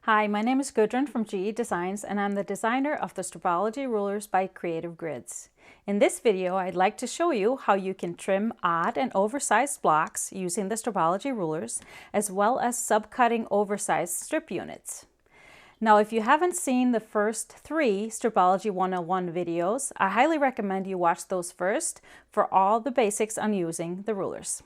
Hi, my name is Gudrun from GE Designs, and I'm the designer of the Stripology rulers by Creative Grids. In this video, I'd like to show you how you can trim odd and oversized blocks using the Stripology rulers, as well as subcutting oversized strip units. Now, if you haven't seen the first 3 Stripology 101 videos, I highly recommend you watch those first for all the basics on using the rulers.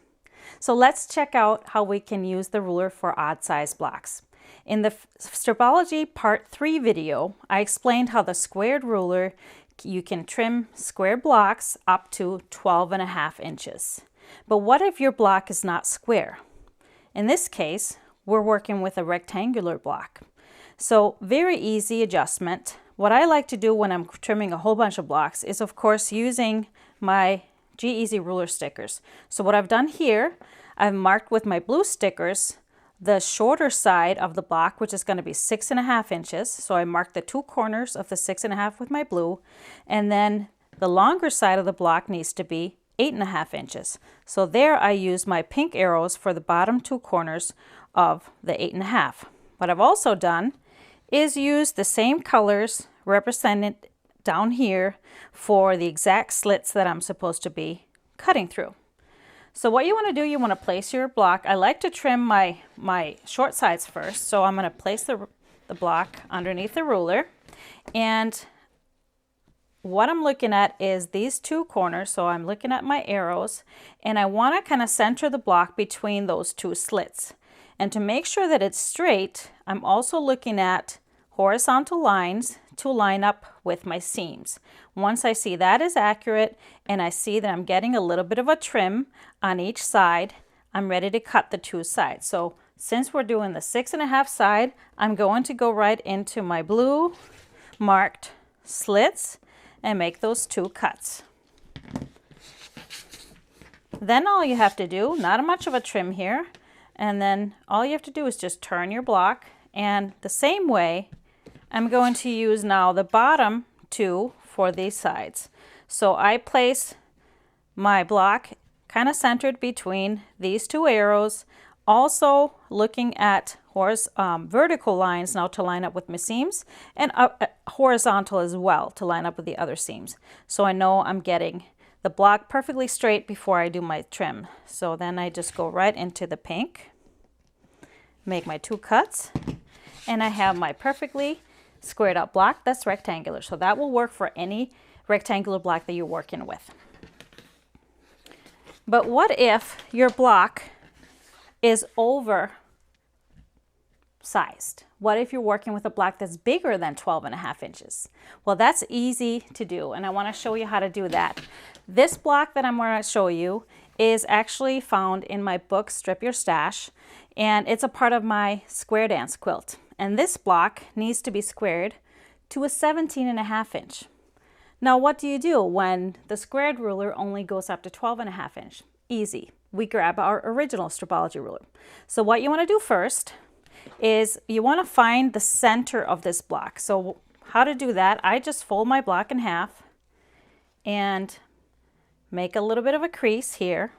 So let's check out how we can use the ruler for odd size blocks. In the Stripology Part 3 video, I explained how the squared ruler, you can trim square blocks up to 12.5 inches. But what if your block is not square? In this case, we're working with a rectangular block. So very easy adjustment. What I like to do when I'm trimming a whole bunch of blocks is, of course, using my G-Easy ruler stickers. So what I've done here, I've marked with my blue stickers the shorter side of the block, which is going to be 6.5 inches. So I marked the 2 corners of the 6.5 with my blue, and then the longer side of the block needs to be 8.5 inches. So there I use my pink arrows for the bottom 2 corners of the 8.5. What I've also done is use the same colors represented down here for the exact slits that I'm supposed to be cutting through. So what you want to do, you want to place your block. I like to trim my short sides first. So I'm going to place the block underneath the ruler. And what I'm looking at is these 2 corners. So I'm looking at my arrows. And I want to kind of center the block between those 2 slits. And to make sure that it's straight, I'm also looking at horizontal lines to line up with my seams. Once I see that is accurate and I see that I'm getting a little bit of a trim on each side, I'm ready to cut the 2 sides. So since we're doing the 6.5 side, I'm going to go right into my blue marked slits and make those 2 cuts. Then all you have to do, not much of a trim here, and then all you have to do is just turn your block, and the same way I'm going to use now the bottom 2 for these sides. So I place my block kind of centered between these 2 arrows, also looking at vertical lines now to line up with my seams, and horizontal as well to line up with the other seams. So I know I'm getting the block perfectly straight before I do my trim. So then I just go right into the pink, make my 2 cuts, and I have my perfectly squared up block that's rectangular. So that will work for any rectangular block that you're working with. But what if your block is oversized? What if you're working with a block that's bigger than 12.5 inches? Well, that's easy to do, and I want to show you how to do that. This block that I'm going to show you is actually found in my book, Strip Your Stash, and it's a part of my square dance quilt. And this block needs to be squared to a 17.5 inch. Now, what do you do when the squared ruler only goes up to 12.5 inch? Easy. We grab our original Stripology ruler. So what you want to do first is you want to find the center of this block. So how to do that? I just fold my block in half and make a little bit of a crease here.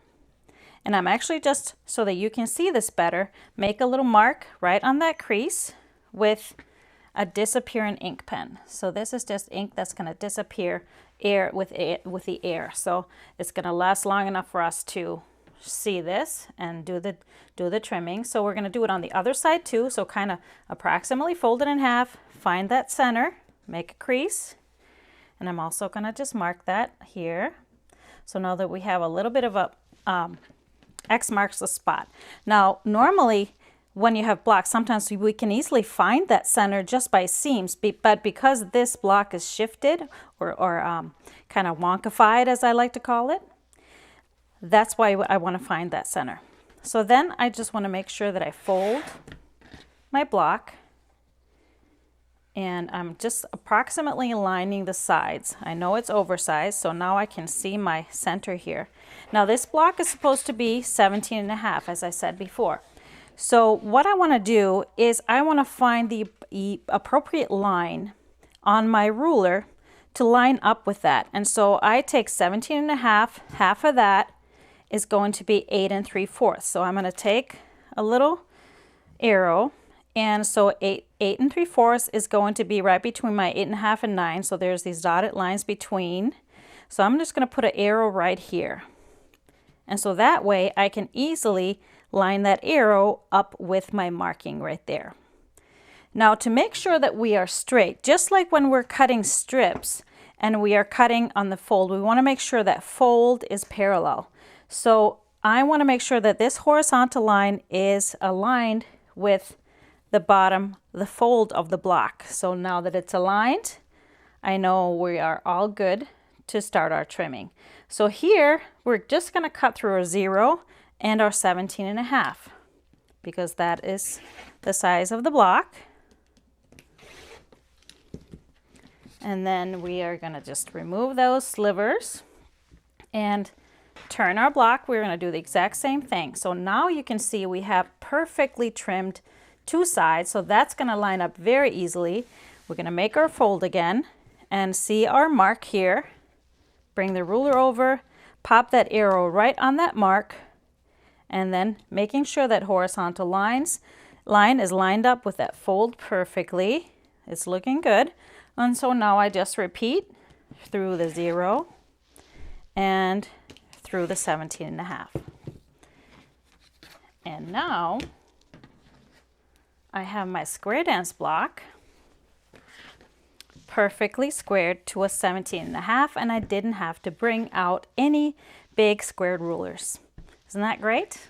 And I'm actually, just so that you can see this better, make a little mark right on that crease with a disappearing ink pen. So this is just ink that's going to disappear with the air. So it's going to last long enough for us to see this and do the trimming. So we're going to do it on the other side too. So kind of approximately fold it in half, find that center, make a crease, and I'm also going to just mark that here. So now that we have a little bit of a X marks the spot. Now, normally when you have blocks, sometimes we can easily find that center just by seams, but because this block is shifted or kind of wonkified, as I like to call it, that's why I want to find that center. So then I just want to make sure that I fold my block, and I'm just approximately aligning the sides. I know it's oversized, so now I can see my center here. Now this block is supposed to be 17.5, as I said before. So what I want to do is I want to find the appropriate line on my ruler to line up with that. And so I take 17.5, half of that is going to be 8 3/4. So I'm going to take a little arrow And so 8 3/4 is going to be right between my 8 1/2 and 9. So there's these dotted lines between. So I'm just going to put an arrow right here. And so that way I can easily line that arrow up with my marking right there. Now to make sure that we are straight, just like when we're cutting strips and we are cutting on the fold, we want to make sure that fold is parallel. So I want to make sure that this horizontal line is aligned with the bottom, the fold of the block. So now that it's aligned, I know we are all good to start our trimming. So here we're just going to cut through a 0 and our 17 1/2 because that is the size of the block. And then we are going to just remove those slivers and turn our block. We're going to do the exact same thing. So now you can see we have perfectly trimmed two sides. So that's going to line up very easily. We're going to make our fold again and see our mark here. Bring the ruler over, pop that arrow right on that mark, and then making sure that horizontal line is lined up with that fold perfectly. It's looking good. And so now I just repeat through the 0 and through the 17 1/2. And now I have my square dance block perfectly squared to a 17 1/2, and I didn't have to bring out any big squared rulers. Isn't that great?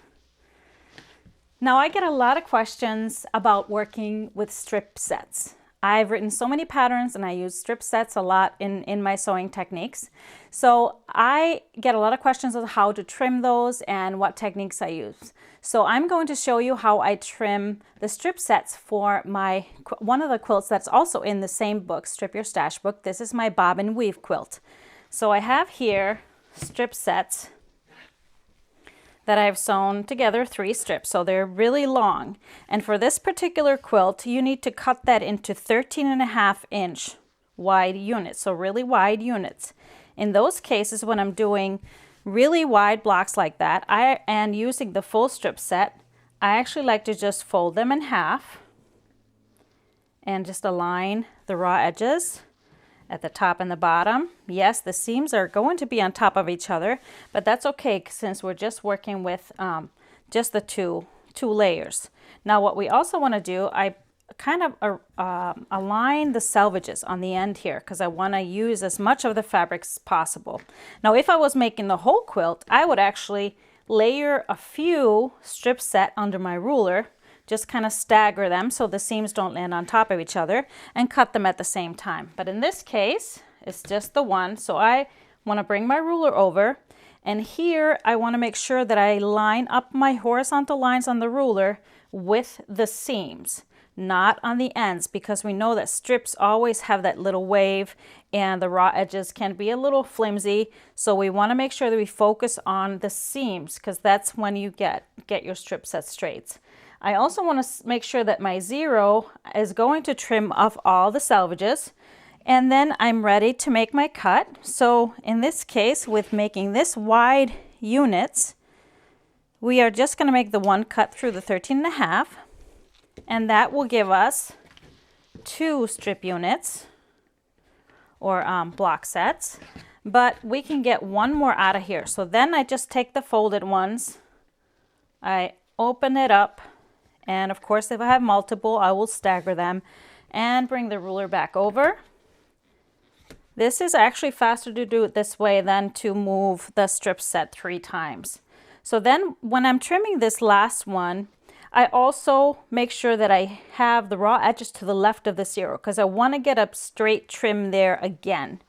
Now I get a lot of questions about working with strip sets. I've written so many patterns and I use strip sets a lot in my sewing techniques. So I get a lot of questions on how to trim those and what techniques I use. So I'm going to show you how I trim the strip sets for one of the quilts that's also in the same book, Strip Your Stash book. This is my bob and weave quilt. So I have here strip sets that I've sewn together 3 strips, so they're really long. And for this particular quilt, you need to cut that into 13 1/2 inch wide units, so really wide units. In those cases, when I'm doing really wide blocks like that, and using the full strip set, I actually like to just fold them in half and just align the raw edges at the top and the bottom. Yes, the seams are going to be on top of each other, but that's okay since we're just working with just the two layers. Now what we also want to do, I kind of align the selvages on the end here because I want to use as much of the fabric as possible. Now if I was making the whole quilt, I would actually layer a few strips set under my ruler, just kind of stagger them so the seams don't land on top of each other, and cut them at the same time. But in this case, it's just the one. So I want to bring my ruler over, and here I want to make sure that I line up my horizontal lines on the ruler with the seams, not on the ends, because we know that strips always have that little wave and the raw edges can be a little flimsy. So we want to make sure that we focus on the seams because that's when you get your strip set straight. I also want to make sure that my 0 is going to trim off all the selvages, and then I'm ready to make my cut. So in this case, with making this wide units, we are just going to make the one cut through the 13 1/2, and that will give us 2 strip units or block sets, but we can get one more out of here. So then I just take the folded ones, I open it up, and of course, if I have multiple, I will stagger them and bring the ruler back over. This is actually faster to do it this way than to move the strip set 3 times. So then when I'm trimming this last one, I also make sure that I have the raw edges to the left of the 0 because I want to get a straight trim there again.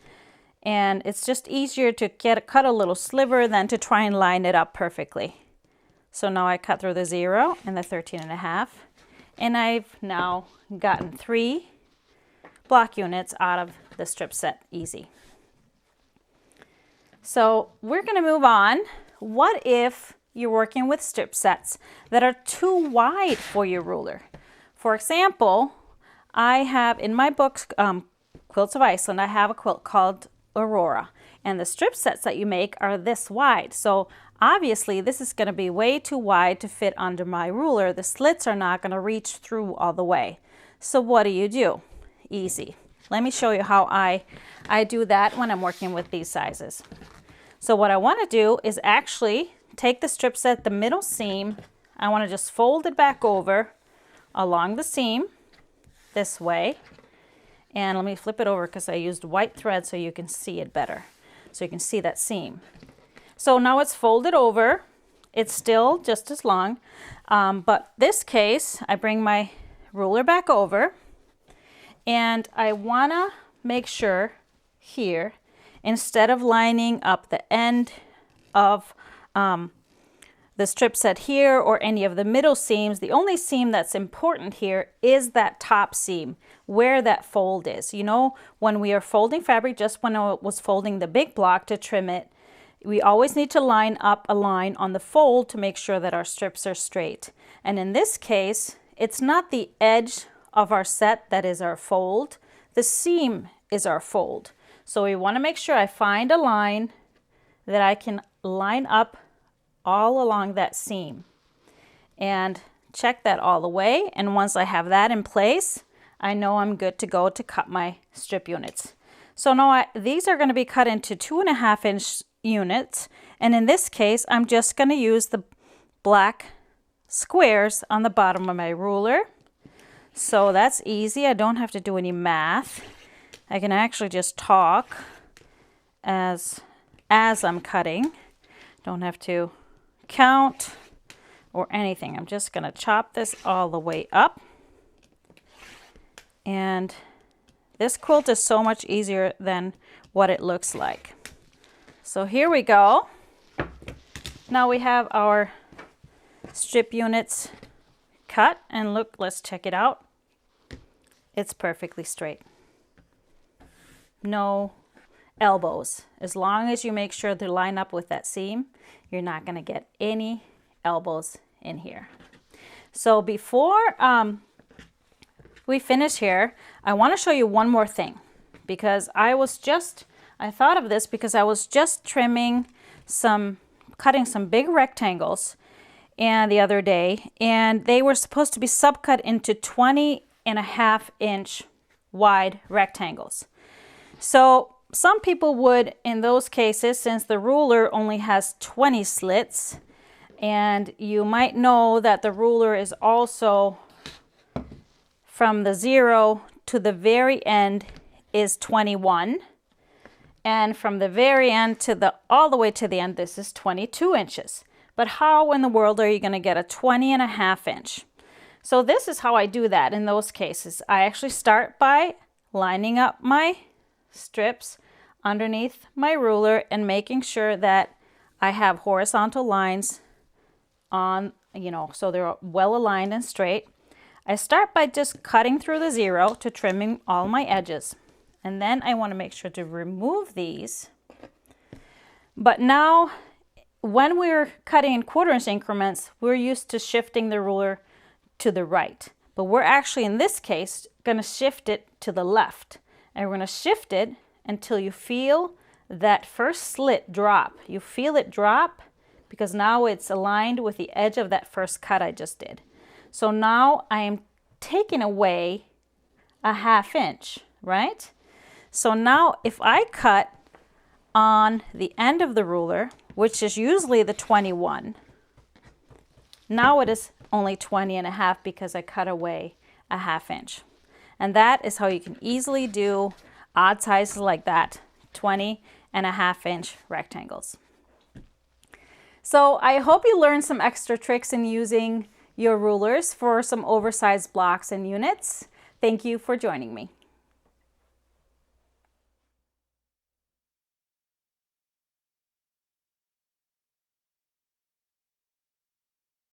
And it's just easier to cut a little sliver than to try and line it up perfectly. So now I cut through the 0 and the 13 1/2, and I've now gotten 3 block units out of the strip set easy. So we're going to move on. What if you're working with strip sets that are too wide for your ruler? For example, I have in my book, Quilts of Iceland, I have a quilt called Aurora, and the strip sets that you make are this wide. So Obviously, this is going to be way too wide to fit under my ruler. The slits are not going to reach through all the way. So what do? Easy. Let me show you how I do that when I'm working with these sizes. So what I want to do is actually take the strips at the middle seam. I want to just fold it back over along the seam this way. And let me flip it over because I used white thread so you can see it better. So you can see that seam. So now it's folded over. It's still just as long, but this case, I bring my ruler back over and I wanna make sure here, instead of lining up the end of the strip set here or any of the middle seams, the only seam that's important here is that top seam where that fold is. You know, when we are folding fabric, just when I was folding the big block to trim it, we always need to line up a line on the fold to make sure that our strips are straight. And in this case, it's not the edge of our set that is our fold. The seam is our fold. So we want to make sure I find a line that I can line up all along that seam and check that all the way. And once I have that in place, I know I'm good to go to cut my strip units. So now these are going to be cut into 2.5 inch units, and in this case I'm just going to use the black squares on the bottom of my ruler. So that's easy. I don't have to do any math. I can actually just talk as I'm cutting. Don't have to count or anything. I'm just going to chop this all the way up. And this quilt is so much easier than what it looks like. So here we go. Now we have our strip units cut, and look, let's check it out. It's perfectly straight. No elbows. As long as you make sure they line up with that seam, you're not going to get any elbows in here. So before we finish here, I want to show you one more thing, because I thought of this because I was just cutting some big rectangles and the other day, and they were supposed to be subcut into 20.5 inch wide rectangles. So some people would, in those cases, since the ruler only has 20 slits, and you might know that the ruler is also from the 0 to the very end is 21. And from the very end to all the way to the end, this is 22 inches. But how in the world are you going to get a 20.5 inch? So this is how I do that in those cases. I actually start by lining up my strips underneath my ruler and making sure that I have horizontal lines on, so they're well aligned and straight. I start by just cutting through the 0 to trimming all my edges. And then I want to make sure to remove these. But now, when we're cutting in 1/4 inch increments, we're used to shifting the ruler to the right. But we're actually, in this case, going to shift it to the left. And we're going to shift it until you feel that first slit drop. You feel it drop because now it's aligned with the edge of that first cut I just did. So now I am taking away a 1/2 inch, right? So now if I cut on the end of the ruler, which is usually the 21, now it is only 20.5 because I cut away a 1/2 inch. And that is how you can easily do odd sizes like that, 20.5 inch rectangles. So I hope you learned some extra tricks in using your rulers for some oversized blocks and units. Thank you for joining me.